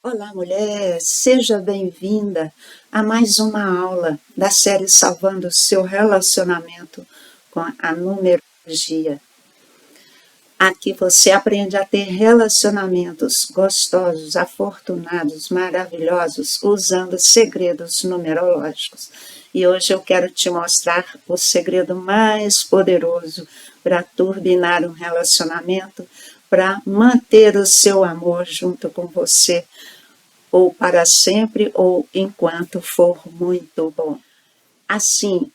Olá, mulher! Seja bem-vinda a mais uma aula da série Salvando o Seu Relacionamento com a Numerologia. Aqui você aprende a ter relacionamentos gostosos, afortunados, maravilhosos, usando segredos numerológicos. E hoje eu quero te mostrar o segredo mais poderoso para turbinar um relacionamento, para manter o seu amor junto com você, ou para sempre, ou enquanto for muito bom. Assim,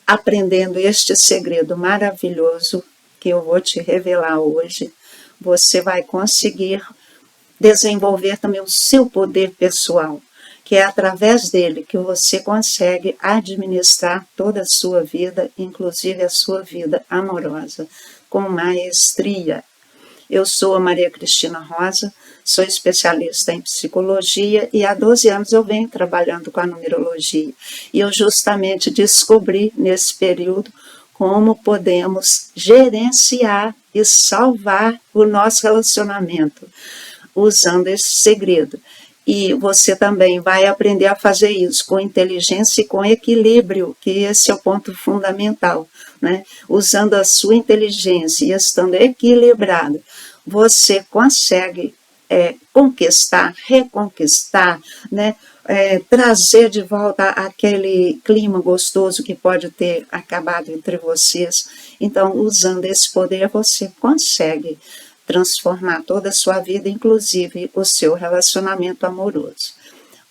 aprendendo este segredo maravilhoso que eu vou te revelar hoje, você vai conseguir desenvolver também o seu poder pessoal, que é através dele que você consegue administrar toda a sua vida, inclusive a sua vida amorosa, com maestria. Eu sou a Maria Cristina Rosa, sou especialista em psicologia e há 12 anos eu venho trabalhando com a numerologia. E eu justamente descobri nesse período como podemos gerenciar e salvar o nosso relacionamento usando esse segredo. E você também vai aprender a fazer isso com inteligência e com equilíbrio, que esse é o ponto fundamental, né? Usando a sua inteligência e estando equilibrado, você consegue conquistar, reconquistar, né? Trazer de volta aquele clima gostoso que pode ter acabado entre vocês. Então, usando esse poder, você consegue transformar toda a sua vida, inclusive o seu relacionamento amoroso.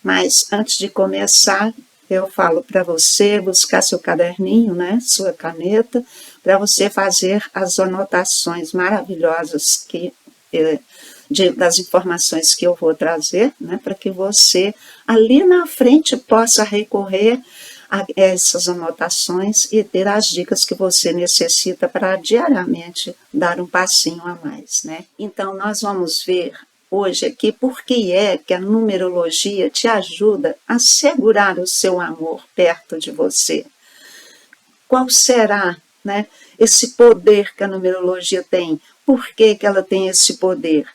Mas antes de começar, eu falo para você buscar seu caderninho, né, sua caneta, para você fazer as anotações maravilhosas das informações que eu vou trazer, né, para que você ali na frente possa recorrer a essas anotações e ter as dicas que você necessita para diariamente dar um passinho a mais, né? Então, nós vamos ver hoje aqui por que é que a numerologia te ajuda a segurar o seu amor perto de você. Qual será, né, esse poder que a numerologia tem? Por que que ela tem esse poder?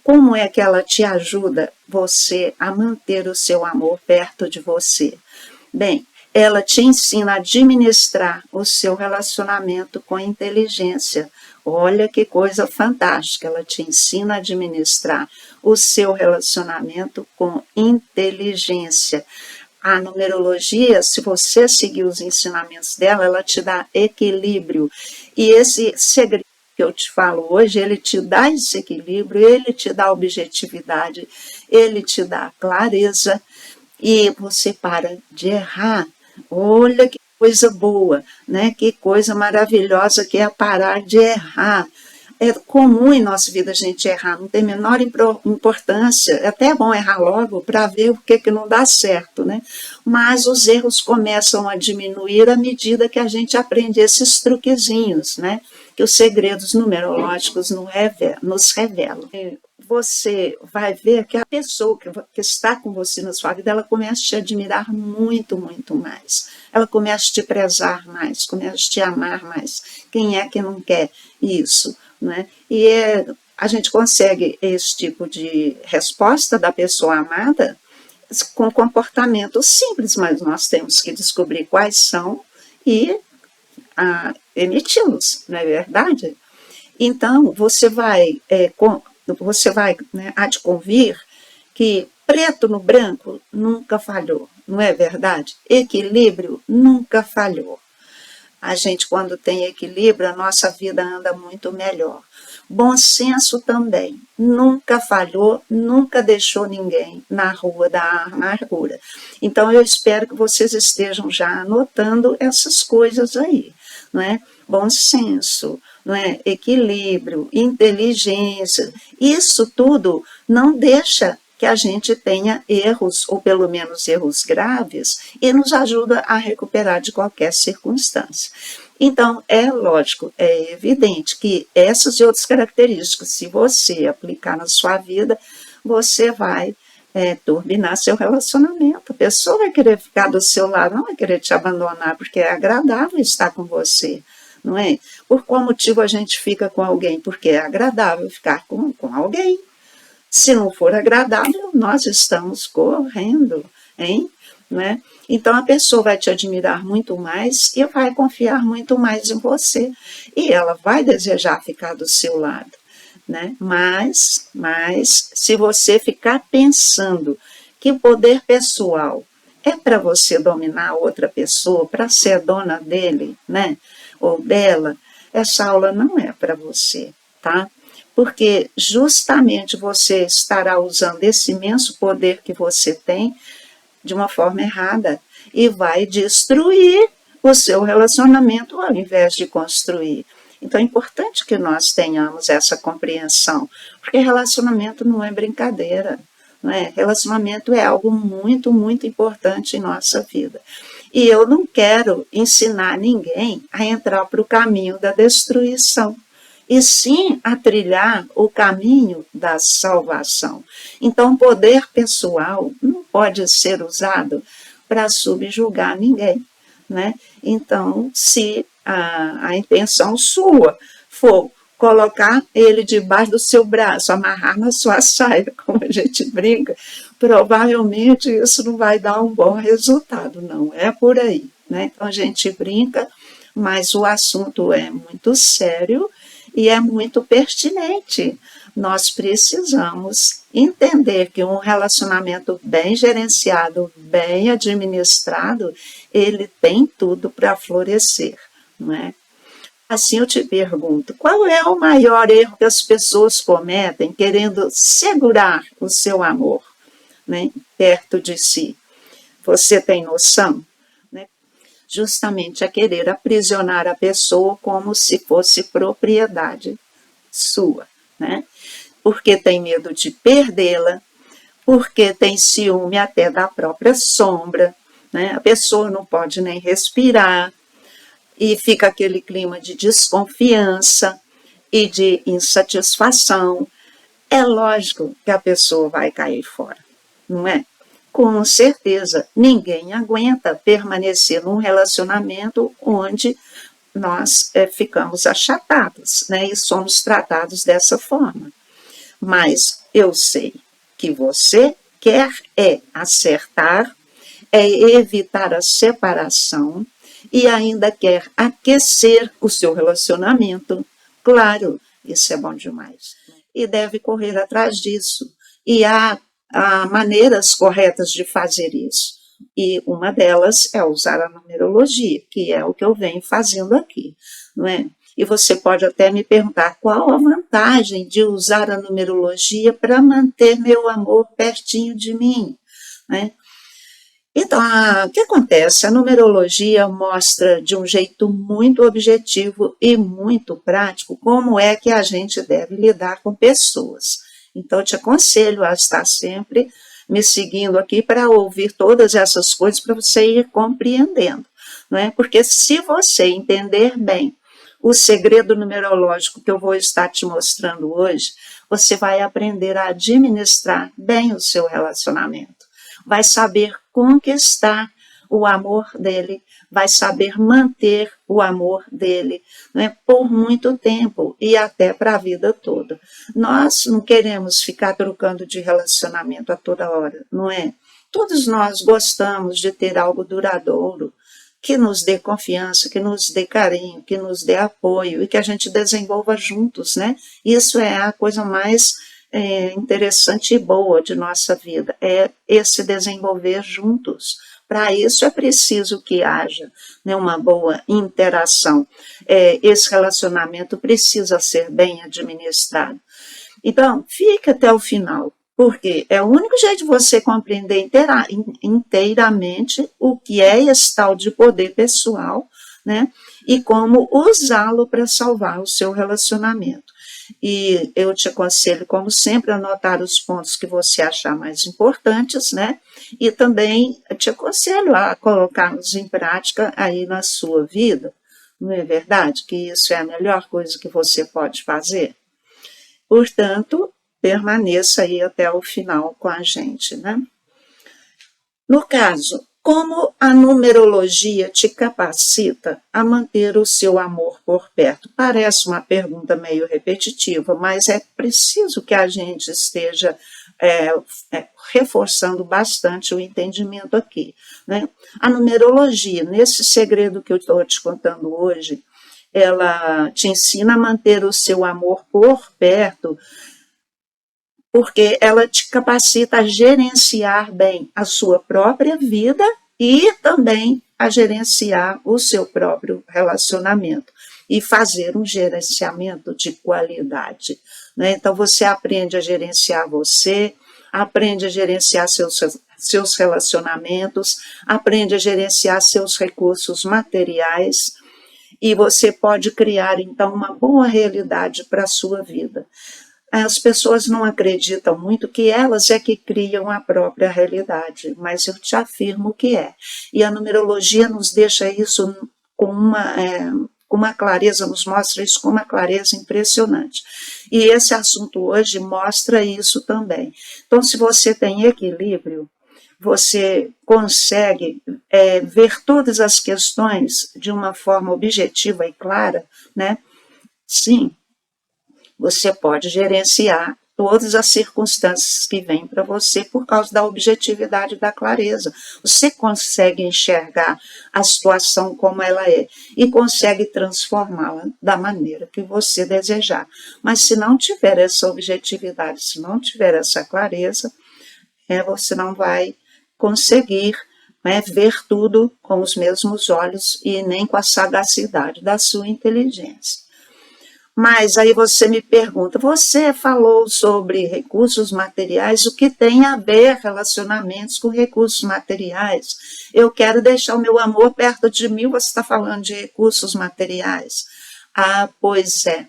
Como é que ela te ajuda você a manter o seu amor perto de você? Bem, ela te ensina a administrar o seu relacionamento com inteligência. Olha que coisa fantástica, ela te ensina a administrar o seu relacionamento com inteligência. A numerologia, se você seguir os ensinamentos dela, ela te dá equilíbrio. E esse segredo que eu te falo hoje, ele te dá esse equilíbrio, ele te dá objetividade, ele te dá clareza e você para de errar. Olha que coisa boa, né? Que coisa maravilhosa que é parar de errar. É comum em nossa vida a gente errar, não tem a menor importância, é até bom errar logo para ver o que não dá certo, né? Mas os erros começam a diminuir à medida que a gente aprende esses truquezinhos, né? Que os segredos numerológicos nos revelam. Você vai ver que a pessoa que está com você na sua vida, ela começa a te admirar muito, muito mais. Ela começa a te prezar mais, começa a te amar mais. Quem é que não quer isso? Né? E a gente consegue esse tipo de resposta da pessoa amada com comportamento simples, mas nós temos que descobrir quais são e emiti-los, não é verdade? Então, você vai, né, há de convir que preto no branco nunca falhou, não é verdade? Equilíbrio nunca falhou. A gente, quando tem equilíbrio, a nossa vida anda muito melhor. Bom senso também, nunca falhou, nunca deixou ninguém na rua da amargura. Então, eu espero que vocês estejam já anotando essas coisas aí, não é? Bom senso, não é? Equilíbrio, inteligência, isso tudo não deixa que a gente tenha erros, ou pelo menos erros graves, e nos ajuda a recuperar de qualquer circunstância. Então, é lógico, é evidente que essas e outras características, se você aplicar na sua vida, você vai turbinar seu relacionamento. A pessoa vai querer ficar do seu lado, não vai querer te abandonar, porque é agradável estar com você, não é? Por qual motivo a gente fica com alguém? Porque é agradável ficar com alguém. Se não for agradável, nós estamos correndo, hein? Né? Então a pessoa vai te admirar muito mais e vai confiar muito mais em você. E ela vai desejar ficar do seu lado. Né? Mas se você ficar pensando que o poder pessoal é para você dominar outra pessoa, para ser dona dele, né? Ou dela, essa aula não é para você, tá? Porque justamente você estará usando esse imenso poder que você tem de uma forma errada e vai destruir o seu relacionamento ao invés de construir. Então é importante que nós tenhamos essa compreensão, porque relacionamento não é brincadeira, não é? Relacionamento é algo muito, muito importante em nossa vida. E eu não quero ensinar ninguém a entrar para o caminho da destruição, e sim a trilhar o caminho da salvação. Então, o poder pessoal não pode ser usado para subjugar ninguém, né? Então, se a intenção sua for colocar ele debaixo do seu braço, amarrar na sua saia, como a gente brinca, provavelmente isso não vai dar um bom resultado, não é por aí, né? Então a gente brinca, mas o assunto é muito sério e é muito pertinente. Nós precisamos entender que um relacionamento bem gerenciado, bem administrado, ele tem tudo para florescer, não é? Assim eu te pergunto, qual é o maior erro que as pessoas cometem querendo segurar o seu amor, né, perto de si? Você tem noção? Né? Justamente é querer aprisionar a pessoa como se fosse propriedade sua, né? Porque tem medo de perdê-la, porque tem ciúme até da própria sombra, né? A pessoa não pode nem respirar, e fica aquele clima de desconfiança e de insatisfação. É lógico que a pessoa vai cair fora, não é? Com certeza, ninguém aguenta permanecer num relacionamento onde nós ficamos achatados, né? E somos tratados dessa forma. Mas eu sei que você quer acertar, evitar a separação, e ainda quer aquecer o seu relacionamento, claro, isso é bom demais. E deve correr atrás disso. E há maneiras corretas de fazer isso. E uma delas é usar a numerologia, que é o que eu venho fazendo aqui, não é? E você pode até me perguntar qual a vantagem de usar a numerologia para manter meu amor pertinho de mim, né? Então, o que acontece? A numerologia mostra de um jeito muito objetivo e muito prático como é que a gente deve lidar com pessoas. Então, eu te aconselho a estar sempre me seguindo aqui para ouvir todas essas coisas para você ir compreendendo, não é? Porque se você entender bem o segredo numerológico que eu vou estar te mostrando hoje, você vai aprender a administrar bem o seu relacionamento. Vai saber conquistar o amor dele, vai saber manter o amor dele, né, por muito tempo e até para a vida toda. Nós não queremos ficar trocando de relacionamento a toda hora, não é? Todos nós gostamos de ter algo duradouro, que nos dê confiança, que nos dê carinho, que nos dê apoio e que a gente desenvolva juntos, né? Isso é a coisa mais interessante e boa de nossa vida, é esse desenvolver juntos. Para isso é preciso que haja, né, uma boa interação. Esse relacionamento precisa ser bem administrado. Então, fique até o final, porque é o único jeito de você compreender inteiramente o que é esse tal de poder pessoal, né, e como usá-lo para salvar o seu relacionamento. E eu te aconselho, como sempre, a anotar os pontos que você achar mais importantes, né? E também te aconselho a colocá-los em prática aí na sua vida. Não é verdade que isso é a melhor coisa que você pode fazer? Portanto, permaneça aí até o final com a gente, né? No caso, Como a numerologia te capacita a manter o seu amor por perto? Parece uma pergunta meio repetitiva, mas é preciso que a gente esteja reforçando bastante o entendimento aqui, né? A numerologia, nesse segredo que eu estou te contando hoje, ela te ensina a manter o seu amor por perto, porque ela te capacita a gerenciar bem a sua própria vida e também a gerenciar o seu próprio relacionamento e fazer um gerenciamento de qualidade, né? Então, você aprende a gerenciar você, aprende a gerenciar seus relacionamentos, aprende a gerenciar seus recursos materiais e você pode criar, então, uma boa realidade para a sua vida. As pessoas não acreditam muito que elas é que criam a própria realidade, mas eu te afirmo que é. E a numerologia nos deixa isso com uma clareza, nos mostra isso com uma clareza impressionante. E esse assunto hoje mostra isso também. Então, se você tem equilíbrio, você consegue ver todas as questões de uma forma objetiva e clara, né? Sim, você pode gerenciar todas as circunstâncias que vêm para você por causa da objetividade e da clareza. Você consegue enxergar a situação como ela é e consegue transformá-la da maneira que você desejar. Mas se não tiver essa objetividade, se não tiver essa clareza, você não vai conseguir ver tudo com os mesmos olhos e nem com a sagacidade da sua inteligência. Mas aí você me pergunta, você falou sobre recursos materiais, o que tem a ver relacionamentos com recursos materiais? Eu quero deixar o meu amor perto de mim, você está falando de recursos materiais. Ah, pois é,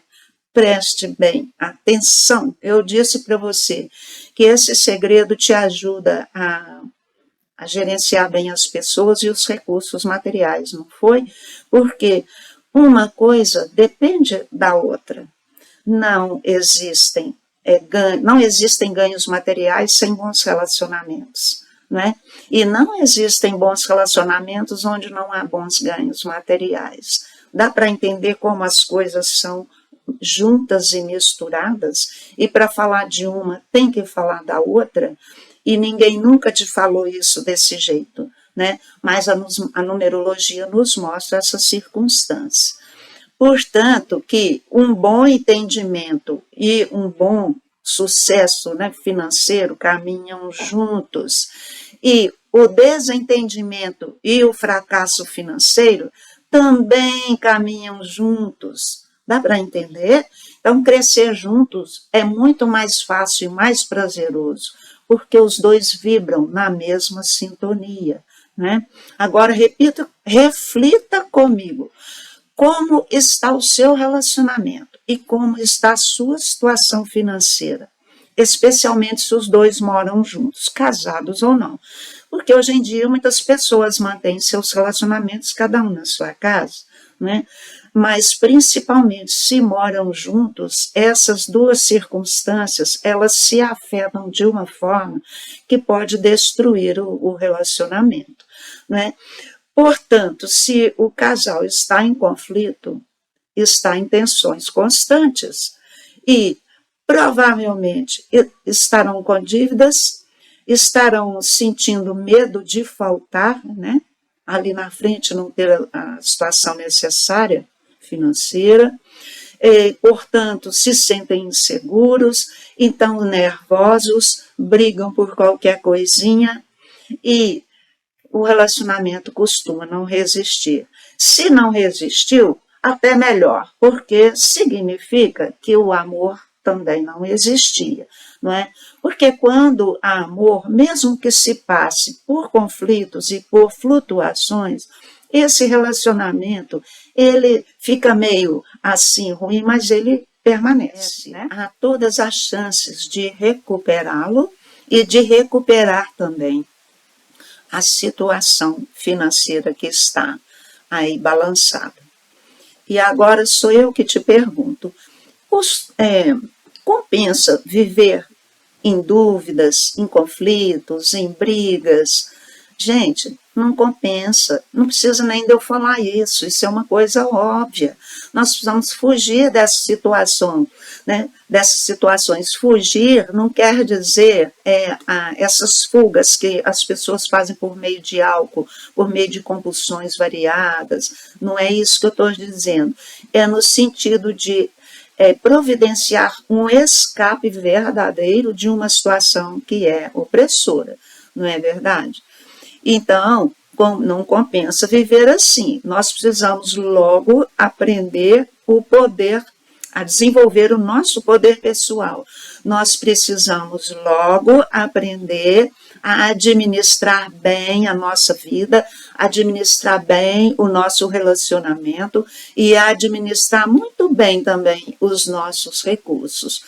preste bem atenção. Eu disse para você que esse segredo te ajuda a gerenciar bem as pessoas e os recursos materiais, não foi? Porque uma coisa depende da outra. Não existem ganhos materiais sem bons relacionamentos, né? E não existem bons relacionamentos onde não há bons ganhos materiais. Dá para entender como as coisas são juntas e misturadas? E para falar de uma, tem que falar da outra? E ninguém nunca te falou isso desse jeito, né? Mas a numerologia nos mostra essa circunstância. Portanto, que um bom entendimento e um bom sucesso, né, financeiro caminham juntos. E o desentendimento e o fracasso financeiro também caminham juntos. Dá para entender? Então, crescer juntos é muito mais fácil e mais prazeroso, porque os dois vibram na mesma sintonia, né? Agora, reflita comigo. Como está o seu relacionamento e como está a sua situação financeira, especialmente se os dois moram juntos, casados ou não. Porque hoje em dia muitas pessoas mantêm seus relacionamentos cada um na sua casa, né? Mas principalmente se moram juntos, essas duas circunstâncias, elas se afetam de uma forma que pode destruir o relacionamento, né? Portanto, se o casal está em conflito, está em tensões constantes e provavelmente estarão com dívidas, estarão sentindo medo de faltar, né? Ali na frente não ter a situação necessária financeira, portanto, se sentem inseguros, então nervosos, brigam por qualquer coisinha e o relacionamento costuma não resistir. Se não resistiu, até melhor, porque significa que o amor também não existia, não é? Porque quando há amor, mesmo que se passe por conflitos e por flutuações, esse relacionamento, ele fica meio assim ruim, mas ele permanece, né? Há todas as chances de recuperá-lo e de recuperar também a situação financeira que está aí balançada. E agora sou eu que te pergunto, compensa viver em dúvidas, em conflitos, em brigas, Gente, não compensa, não precisa nem de eu falar isso é uma coisa óbvia. Nós precisamos fugir dessa situação, né? Dessas situações. Fugir não quer dizer essas fugas que as pessoas fazem por meio de álcool, por meio de compulsões variadas, não é isso que eu estou dizendo. É no sentido de providenciar um escape verdadeiro de uma situação que é opressora, não é verdade? Então, não compensa viver assim. Nós precisamos logo aprender o poder, a desenvolver o nosso poder pessoal. Nós precisamos logo aprender a administrar bem a nossa vida, administrar bem o nosso relacionamento e a administrar muito bem também os nossos recursos.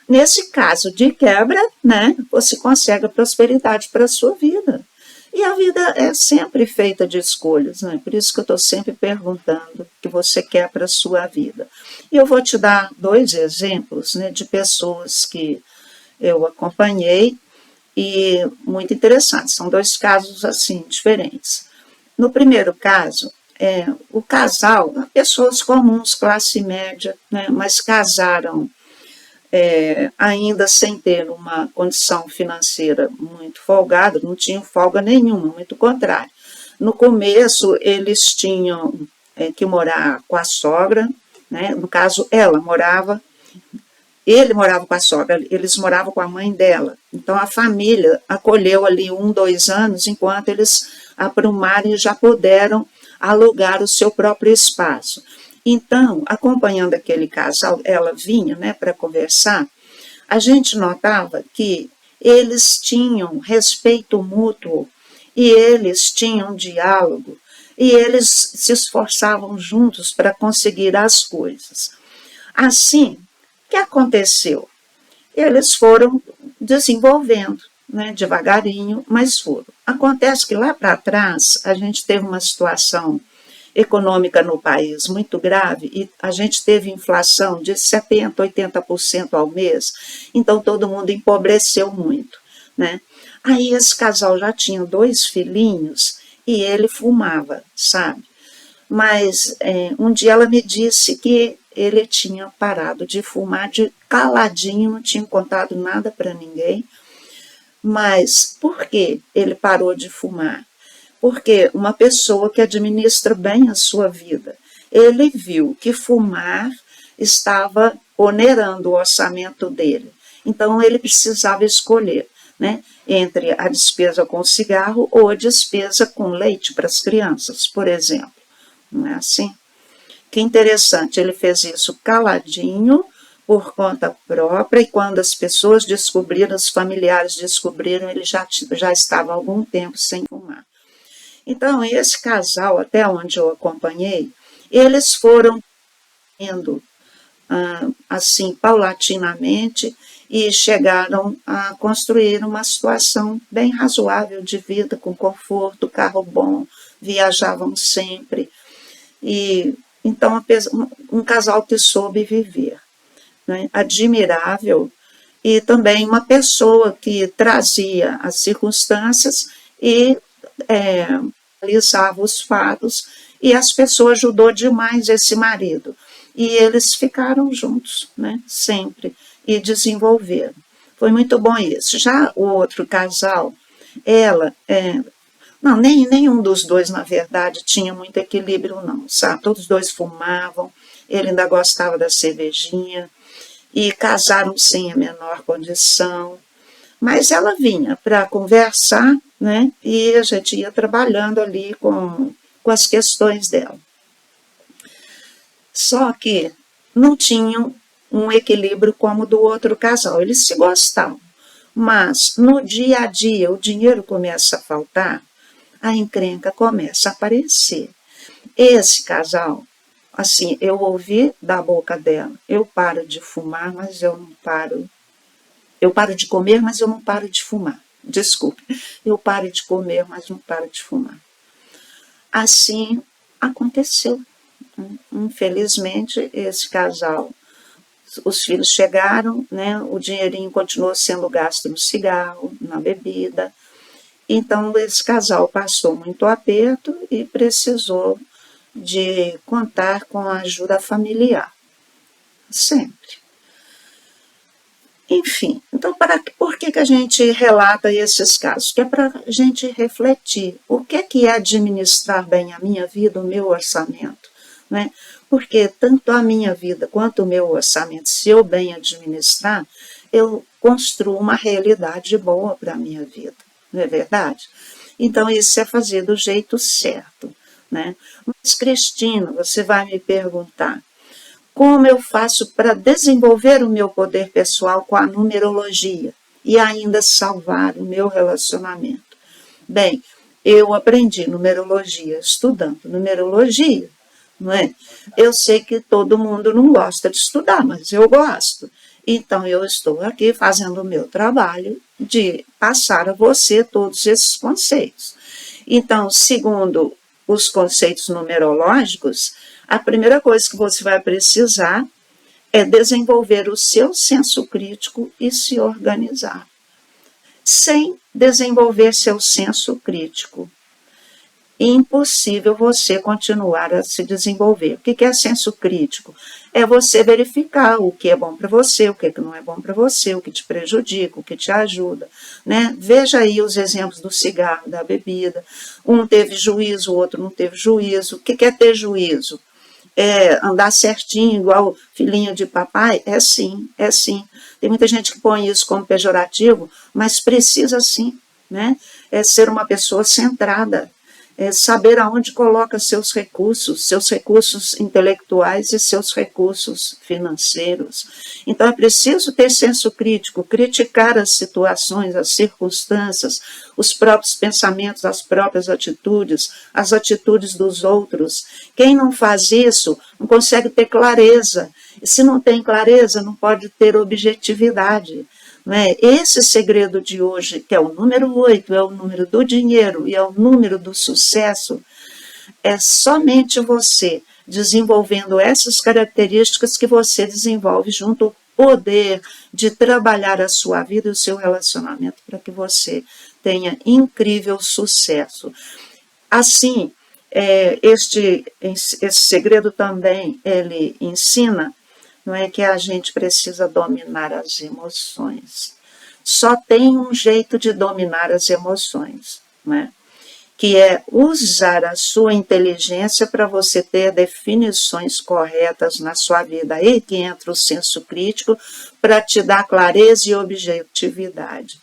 Nesse caso de quebra, né, você consegue a prosperidade para a sua vida. E a vida é sempre feita de escolhas, né? Por isso que eu estou sempre perguntando o que você quer para a sua vida. E eu vou te dar 2 exemplos, né, de pessoas que eu acompanhei e muito interessantes. São 2 casos assim diferentes. No primeiro caso, o casal, pessoas comuns, classe média, né, mas casaram ainda sem ter uma condição financeira muito folgada, não tinham folga nenhuma, muito contrário. No começo, eles tinham que morar com a sogra, né? No caso, ele morava com a sogra, eles moravam com a mãe dela. Então, a família acolheu ali 1, 2 anos, enquanto eles aprumaram e já puderam alugar o seu próprio espaço. Então, acompanhando aquele casal, ela vinha, né, para conversar, a gente notava que eles tinham respeito mútuo e eles tinham diálogo e eles se esforçavam juntos para conseguir as coisas. Assim, o que aconteceu? Eles foram desenvolvendo, né, devagarinho, mas foram. Acontece que lá para trás a gente teve uma situação econômica no país muito grave e a gente teve inflação de 70%, 80% ao mês, então todo mundo empobreceu muito, né? Aí esse casal já tinha 2 filhinhos e ele fumava, sabe? Mas um dia ela me disse que ele tinha parado de fumar de caladinho, não tinha contado nada para ninguém. Mas por que ele parou de fumar? Porque uma pessoa que administra bem a sua vida, ele viu que fumar estava onerando o orçamento dele. Então, ele precisava escolher, né, entre a despesa com cigarro ou a despesa com leite para as crianças, por exemplo. Não é assim? Que interessante, ele fez isso caladinho, por conta própria, e quando as pessoas descobriram, os familiares descobriram, ele já estava há algum tempo sem fumar. Então, esse casal, até onde eu acompanhei, eles foram indo assim, paulatinamente, e chegaram a construir uma situação bem razoável de vida, com conforto, carro bom, viajavam sempre. E então, um casal que soube viver, né? Admirável, e também uma pessoa que trazia as circunstâncias e realizava os fatos, e as pessoas ajudou demais esse marido. E eles ficaram juntos, né, sempre, e desenvolveram. Foi muito bom isso. Já o outro casal, ela, não, nenhum dos dois, na verdade, tinha muito equilíbrio, não, sabe? Todos os dois fumavam, ele ainda gostava da cervejinha, e casaram sem a menor condição. Mas ela vinha para conversar, né? E a gente ia trabalhando ali com as questões dela. Só que não tinham um equilíbrio como o do outro casal. Eles se gostavam. Mas no dia a dia o dinheiro começa a faltar, a encrenca começa a aparecer. Esse casal, assim, eu ouvi da boca dela, eu paro de fumar, mas eu não paro. Eu paro de comer, mas eu não paro de fumar. Desculpe, eu paro de comer, mas não paro de fumar. Assim aconteceu. Infelizmente, esse casal, os filhos chegaram, né, o dinheirinho continuou sendo gasto no cigarro, na bebida, Então, esse casal passou muito aperto e precisou de contar com a ajuda familiar, sempre. Enfim, então por que a gente relata esses casos? Que é para a gente refletir o que é administrar bem a minha vida, o meu orçamento, né? Porque tanto a minha vida quanto o meu orçamento, se eu bem administrar, eu construo uma realidade boa para a minha vida, não é verdade? Então, isso é fazer do jeito certo, né? Mas, Cristina, você vai me perguntar, como eu faço para desenvolver o meu poder pessoal com a numerologia e ainda salvar o meu relacionamento? Bem, eu aprendi numerologia estudando numerologia, não é? Eu sei que todo mundo não gosta de estudar, mas eu gosto. Então, eu estou aqui fazendo o meu trabalho de passar a você todos esses conceitos. Então, segundo os conceitos numerológicos, a primeira coisa que você vai precisar é desenvolver o seu senso crítico e se organizar. Sem desenvolver seu senso crítico, impossível você continuar a se desenvolver. O que é senso crítico? É você verificar o que é bom para você, o que não é bom para você, o que te prejudica, o que te ajuda, né? Veja aí os exemplos do cigarro, da bebida. Um teve juízo, o outro não teve juízo. O que é ter juízo? É andar certinho, igual filhinho de papai? É sim, é sim. Tem muita gente que põe isso como pejorativo, mas precisa sim, né? É ser uma pessoa centrada, é saber aonde coloca seus recursos intelectuais e seus recursos financeiros. Então é preciso ter senso crítico, criticar as situações, as circunstâncias, os próprios pensamentos, as próprias atitudes, as atitudes dos outros. Quem não faz isso não consegue ter clareza. E se não tem clareza, não pode ter objetividade. Não é? Esse segredo de hoje, que é o número 8, é o número do dinheiro e é o número do sucesso, é somente você desenvolvendo essas características que você desenvolve junto ao poder de trabalhar a sua vida e o seu relacionamento para que você tenha incrível sucesso. Assim, esse segredo também, ele ensina, não é, que a gente precisa dominar as emoções. Só tem um jeito de dominar as emoções, não é? Que é usar a sua inteligência para você ter definições corretas na sua vida. Aí que entra o senso crítico para te dar clareza e objetividade.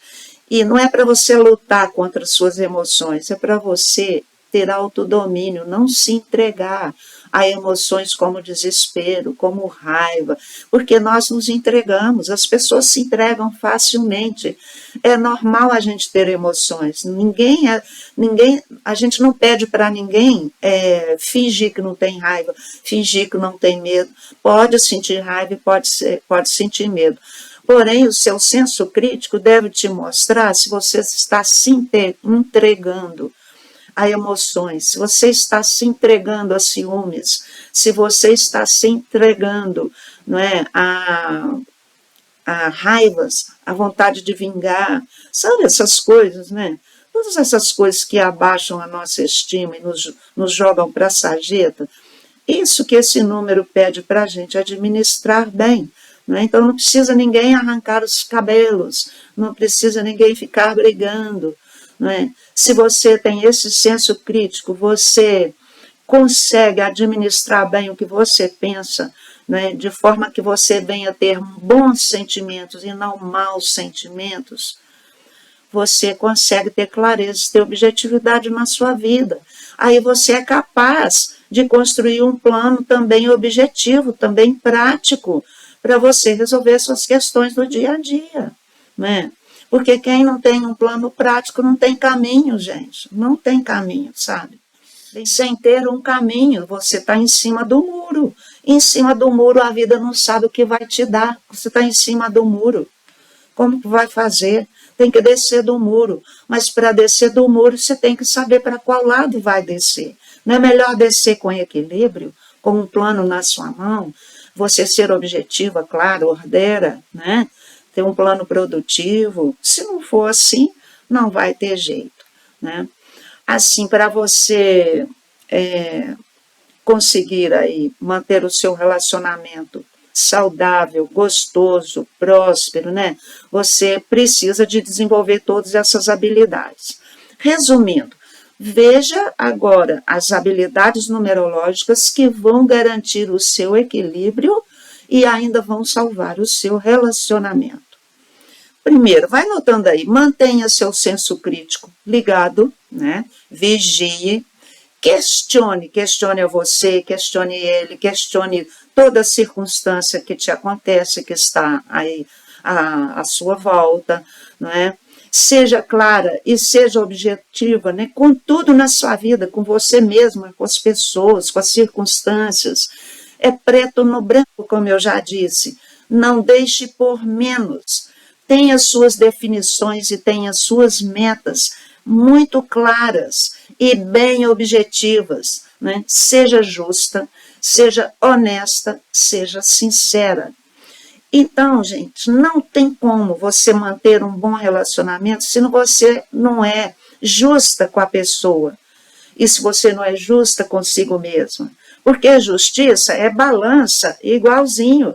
E não é para você lutar contra as suas emoções, é para você ter autodomínio, não se entregar a emoções como desespero, como raiva, porque nós nos entregamos, as pessoas se entregam facilmente. É normal a gente ter emoções, a gente não pede para ninguém fingir que não tem raiva, fingir que não tem medo. Pode sentir raiva e pode sentir medo. Porém, o seu senso crítico deve te mostrar se você está se entregando a emoções, se você está se entregando a ciúmes, se você está se entregando, não é, a raivas, a vontade de vingar, sabe essas coisas, né? Todas essas coisas que abaixam a nossa estima e nos jogam para a sarjeta, isso que esse número pede para a gente administrar bem. Né? Então não precisa ninguém arrancar os cabelos, não precisa ninguém ficar brigando. Né? Se você tem esse senso crítico, você consegue administrar bem o que você pensa, né? De forma que você venha ter bons sentimentos e não maus sentimentos, você consegue ter clareza, ter objetividade na sua vida. Aí você é capaz de construir um plano também objetivo, também prático, para você resolver suas questões do dia a dia, né? Porque quem não tem um plano prático não tem caminho, gente. Não tem caminho, sabe? Sem ter um caminho, você está em cima do muro. Em cima do muro, a vida não sabe o que vai te dar. Você está em cima do muro. Como que vai fazer? Tem que descer do muro. Mas para descer do muro, você tem que saber para qual lado vai descer. Não é melhor descer com equilíbrio, com um plano na sua mão? Você ser objetiva, claro, ordeira, né? Ter um plano produtivo. Se não for assim, não vai ter jeito. né? Assim, para você conseguir aí manter o seu relacionamento saudável, gostoso, próspero, né? Você precisa de desenvolver todas essas habilidades. Resumindo, veja agora as habilidades numerológicas que vão garantir o seu equilíbrio e ainda vão salvar o seu relacionamento. Primeiro, vai notando aí, mantenha seu senso crítico ligado, né? Vigie, questione a você, questione ele, questione toda circunstância que te acontece, que está aí à sua volta, não é? Seja clara e seja objetiva, né? Com tudo na sua vida, com você mesma, com as pessoas, com as circunstâncias. É preto no branco, como eu já disse. Não deixe por menos. Tenha suas definições e tenha suas metas muito claras e bem objetivas, né? Seja justa, seja honesta, seja sincera. Então, gente, não tem como você manter um bom relacionamento se você não é justa com a pessoa e se você não é justa consigo mesma. Porque justiça é balança igualzinho,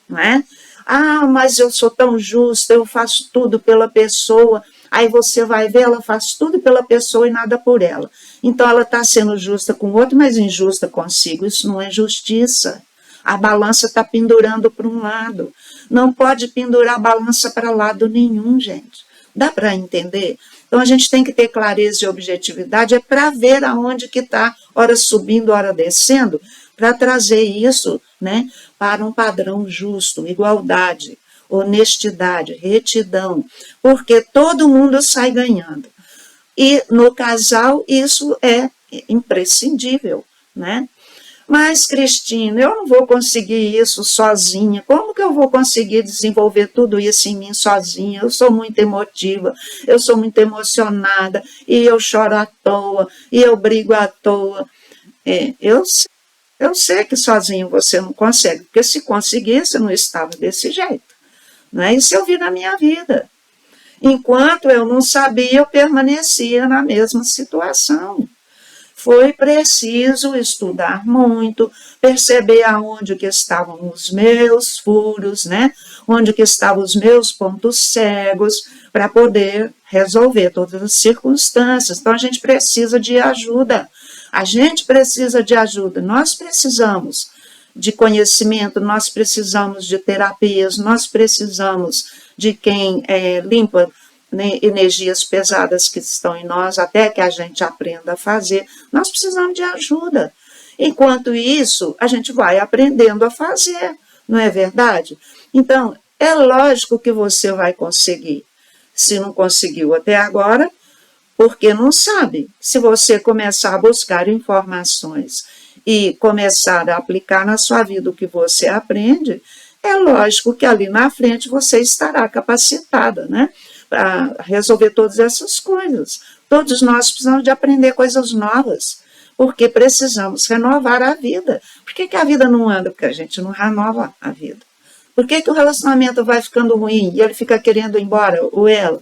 não é? Ah, mas eu sou tão justa, eu faço tudo pela pessoa. Aí você vai ver, ela faz tudo pela pessoa e nada por ela. Então ela está sendo justa com o outro, mas injusta consigo. Isso não é justiça. A balança está pendurando para um lado. Não pode pendurar a balança para lado nenhum, gente. Dá para entender? Então a gente tem que ter clareza e objetividade, é para ver aonde que está, hora subindo, hora descendo, para trazer isso, né, para um padrão justo, igualdade, honestidade, retidão, porque todo mundo sai ganhando. E no casal isso é imprescindível, né? Mas, Cristina, eu não vou conseguir isso sozinha. Como que eu vou conseguir desenvolver tudo isso em mim sozinha? Eu sou muito emotiva, eu sou muito emocionada, e eu choro à toa, e eu brigo à toa. Eu sei que sozinho você não consegue, porque se conseguisse, eu não estava desse jeito. Não é? Isso eu vi na minha vida. Enquanto eu não sabia, eu permanecia na mesma situação. Foi preciso estudar muito, perceber aonde que estavam os meus furos, né? Onde que estavam os meus pontos cegos, para poder resolver todas as circunstâncias. Então, a gente precisa de ajuda. A gente precisa de ajuda. Nós precisamos de conhecimento, nós precisamos de terapias, nós precisamos de quem limpa, né, energias pesadas que estão em nós, até que a gente aprenda a fazer. Nós precisamos de ajuda. Enquanto isso, a gente vai aprendendo a fazer, não é verdade? Então, é lógico que você vai conseguir. Se não conseguiu até agora, porque não sabe. Se você começar a buscar informações e começar a aplicar na sua vida o que você aprende, é lógico que ali na frente você estará capacitada, né, para resolver todas essas coisas. Todos nós precisamos de aprender coisas novas, porque precisamos renovar a vida. Por que a vida não anda? Porque a gente não renova a vida. Por que o relacionamento vai ficando ruim e ele fica querendo ir embora, ou ela?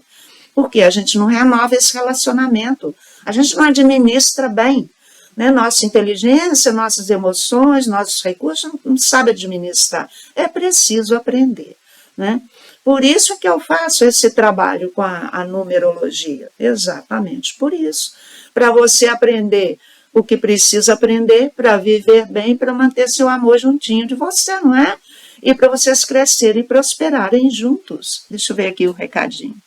Porque a gente não renova esse relacionamento, a gente não administra bem, né? Nossa inteligência, nossas emoções, nossos recursos, não sabe administrar. É preciso aprender, né? Por isso que eu faço esse trabalho com a numerologia, exatamente por isso. Para você aprender o que precisa aprender, para viver bem, para manter seu amor juntinho de você, não é? E para vocês crescerem e prosperarem juntos. Deixa eu ver aqui o recadinho.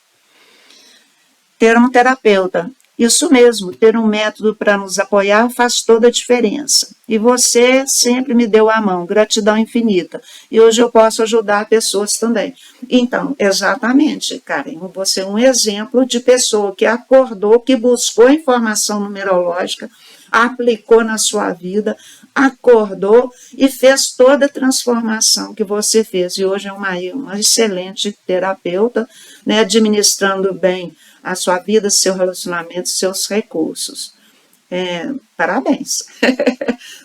Ter um terapeuta. Isso mesmo, ter um método para nos apoiar faz toda a diferença. E você sempre me deu a mão, gratidão infinita. E hoje eu posso ajudar pessoas também. Então, exatamente, Karen, você é um exemplo de pessoa que acordou, que buscou informação numerológica, aplicou na sua vida, acordou e fez toda a transformação que você fez. E hoje é uma excelente terapeuta, né, administrando bem a sua vida, seu relacionamento, seus recursos. Parabéns.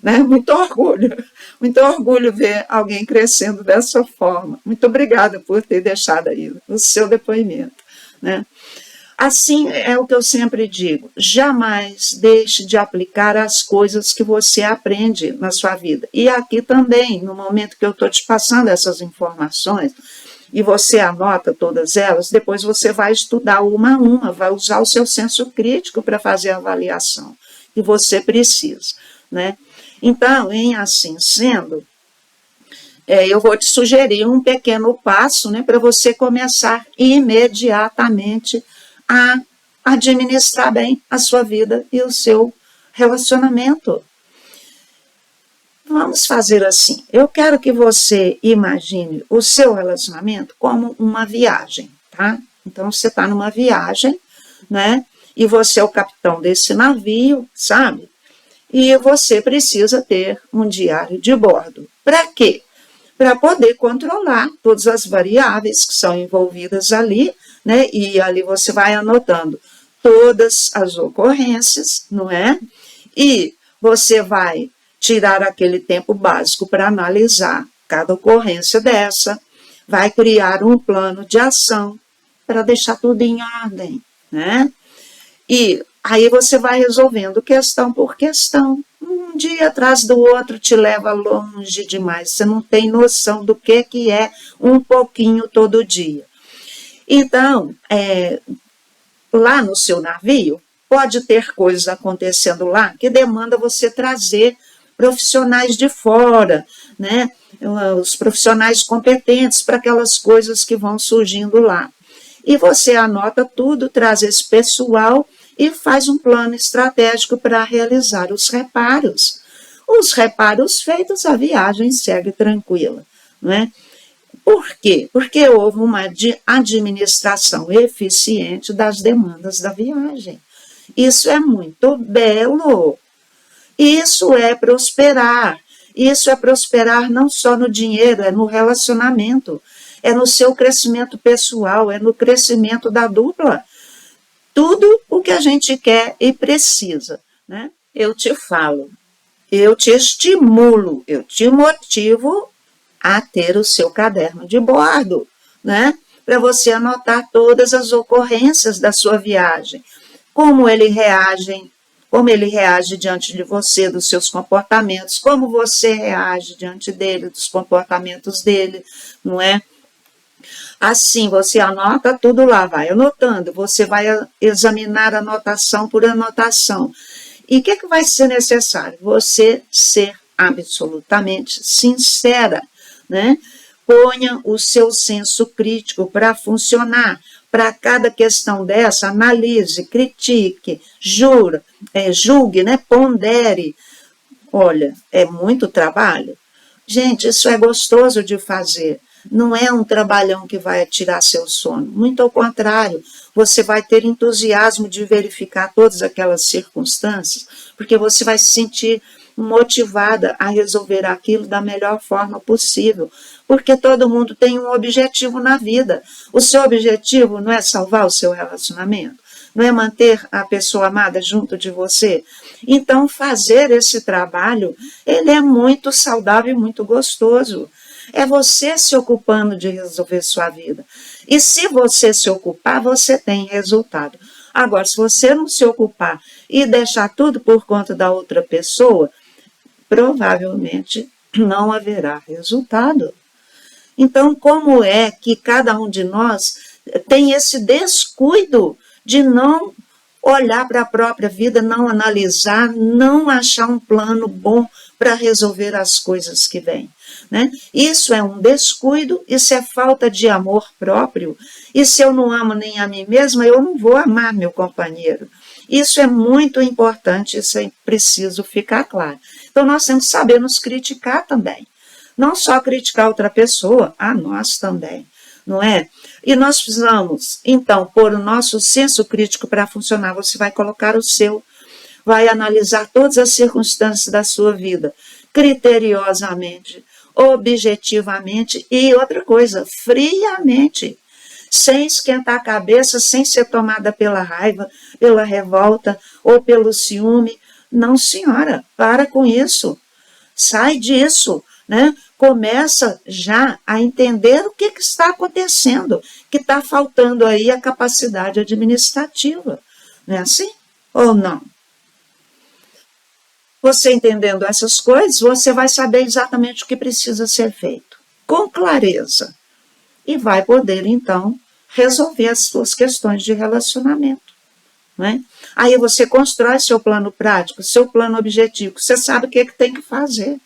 Né? Muito orgulho ver alguém crescendo dessa forma. Muito obrigada por ter deixado aí o seu depoimento. Né? Assim é o que eu sempre digo, jamais deixe de aplicar as coisas que você aprende na sua vida. E aqui também, no momento que eu estou te passando essas informações, e você anota todas elas, depois você vai estudar uma a uma, vai usar o seu senso crítico para fazer a avaliação que você precisa, né? Então, em assim sendo, eu vou te sugerir um pequeno passo, né, para você começar imediatamente a administrar bem a sua vida e o seu relacionamento. Vamos fazer assim. Eu quero que você imagine o seu relacionamento como uma viagem, tá? Então, você está numa viagem, né? E você é o capitão desse navio, sabe? E você precisa ter um diário de bordo. Para quê? Para poder controlar todas as variáveis que são envolvidas ali, né? E ali você vai anotando todas as ocorrências, não é? E você vai tirar aquele tempo básico para analisar cada ocorrência dessa, vai criar um plano de ação para deixar tudo em ordem, né? E aí você vai resolvendo questão por questão. Um dia atrás do outro te leva longe demais. Você não tem noção do que é um pouquinho todo dia. Então, lá no seu navio, pode ter coisas acontecendo lá que demanda você trazer profissionais de fora, né? Os profissionais competentes para aquelas coisas que vão surgindo lá. E você anota tudo, traz esse pessoal e faz um plano estratégico para realizar os reparos. Os reparos feitos, a viagem segue tranquila, né? Por quê? Porque houve uma administração eficiente das demandas da viagem. Isso é muito belo. Isso é prosperar. Isso é prosperar não só no dinheiro, é no relacionamento, é no seu crescimento pessoal, é no crescimento da dupla. Tudo o que a gente quer e precisa, né? Eu te falo, eu te estimulo, eu te motivo a ter o seu caderno de bordo, né? Para você anotar todas as ocorrências da sua viagem, como ele reage diante de você, dos seus comportamentos, como você reage diante dele, dos comportamentos dele, não é? Assim, você anota tudo lá, vai anotando, você vai examinar anotação por anotação. E o que vai ser necessário? Você ser absolutamente sincera, né? Ponha o seu senso crítico para funcionar. Para cada questão dessa, analise, critique, julgue, né? Pondere. Olha, é muito trabalho. Gente, isso é gostoso de fazer. Não é um trabalhão que vai tirar seu sono. Muito ao contrário, você vai ter entusiasmo de verificar todas aquelas circunstâncias, porque você vai se sentir motivada a resolver aquilo da melhor forma possível, porque todo mundo tem um objetivo na vida. O seu objetivo não é salvar o seu relacionamento, não é manter a pessoa amada junto de você. Então, fazer esse trabalho, ele é muito saudável e muito gostoso. É você se ocupando de resolver sua vida. E se você se ocupar, você tem resultado. Agora, se você não se ocupar e deixar tudo por conta da outra pessoa, provavelmente não haverá resultado. Então, como é que cada um de nós tem esse descuido de não olhar para a própria vida, não analisar, não achar um plano bom para resolver as coisas que vêm, né? Isso é um descuido, isso é falta de amor próprio, e se eu não amo nem a mim mesma, eu não vou amar meu companheiro. Isso é muito importante, isso é preciso ficar claro. Então, nós temos que saber nos criticar também. Não só criticar outra pessoa, a nós também, não é? E nós precisamos, então, pôr o nosso senso crítico para funcionar. Você vai colocar o seu, vai analisar todas as circunstâncias da sua vida, criteriosamente, objetivamente e outra coisa, friamente, sem esquentar a cabeça, sem ser tomada pela raiva, pela revolta ou pelo ciúme. Não, senhora, para com isso. Sai disso. né, começa já a entender o que está acontecendo, que está faltando aí a capacidade administrativa. Não é assim? Ou não? Você entendendo essas coisas, você vai saber exatamente o que precisa ser feito, com clareza. E vai poder, então, resolver as suas questões de relacionamento. Né? Aí você constrói seu plano prático, seu plano objetivo, você sabe o que tem que fazer.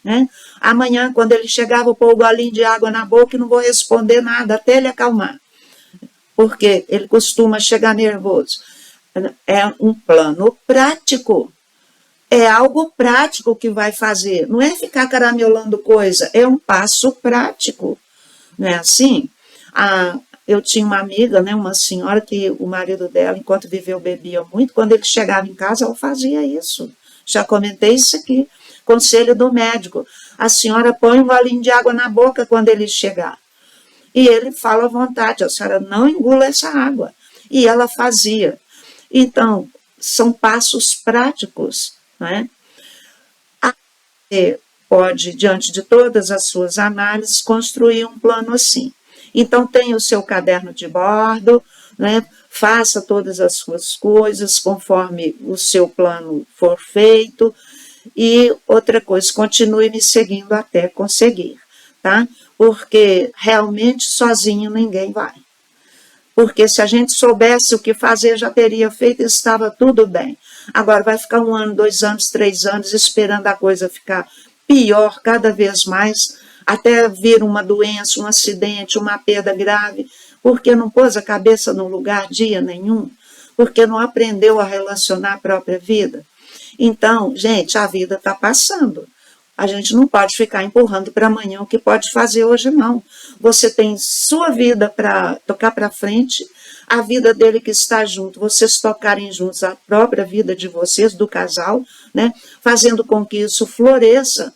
Né? Amanhã, quando ele chegar, vou pôr o golinho de água na boca e não vou responder nada até ele acalmar, porque ele costuma chegar nervoso. É um plano prático. É algo prático que vai fazer, não é ficar caramelando coisa, é um passo prático, não é assim? Eu tinha uma amiga, né, uma senhora que o marido dela, enquanto viveu, bebia muito, quando ele chegava em casa, ela fazia isso, já comentei isso aqui, conselho do médico, a senhora põe um golinho de água na boca quando ele chegar, e ele fala à vontade, a senhora não engula essa água, e ela fazia. Então, são passos práticos, né? Você pode, diante de todas as suas análises, construir um plano assim. Então, tenha o seu caderno de bordo, né? Faça todas as suas coisas conforme o seu plano for feito. E outra coisa, continue me seguindo até conseguir, tá? Porque realmente sozinho ninguém vai. Porque se a gente soubesse o que fazer, já teria feito e estava tudo bem. Agora vai ficar 1 ano, 2 anos, 3 anos esperando a coisa ficar pior cada vez mais, até vir uma doença, um acidente, uma perda grave, porque não pôs a cabeça no lugar dia nenhum, porque não aprendeu a relacionar a própria vida. Então, gente, a vida está passando. A gente não pode ficar empurrando para amanhã o que pode fazer hoje, não. Você tem sua vida para tocar para frente, a vida dele que está junto, vocês tocarem juntos a própria vida de vocês, do casal, né? Fazendo com que isso floresça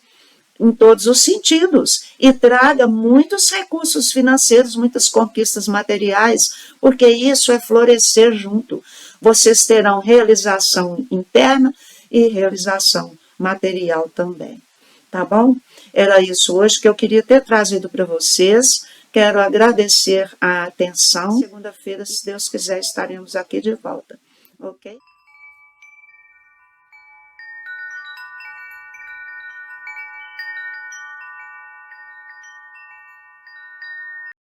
em todos os sentidos e traga muitos recursos financeiros, muitas conquistas materiais, porque isso é florescer junto. Vocês terão realização interna e realização material também. Tá bom? Era isso hoje que eu queria ter trazido para vocês. Quero agradecer a atenção. Segunda-feira, se Deus quiser, estaremos aqui de volta. Ok?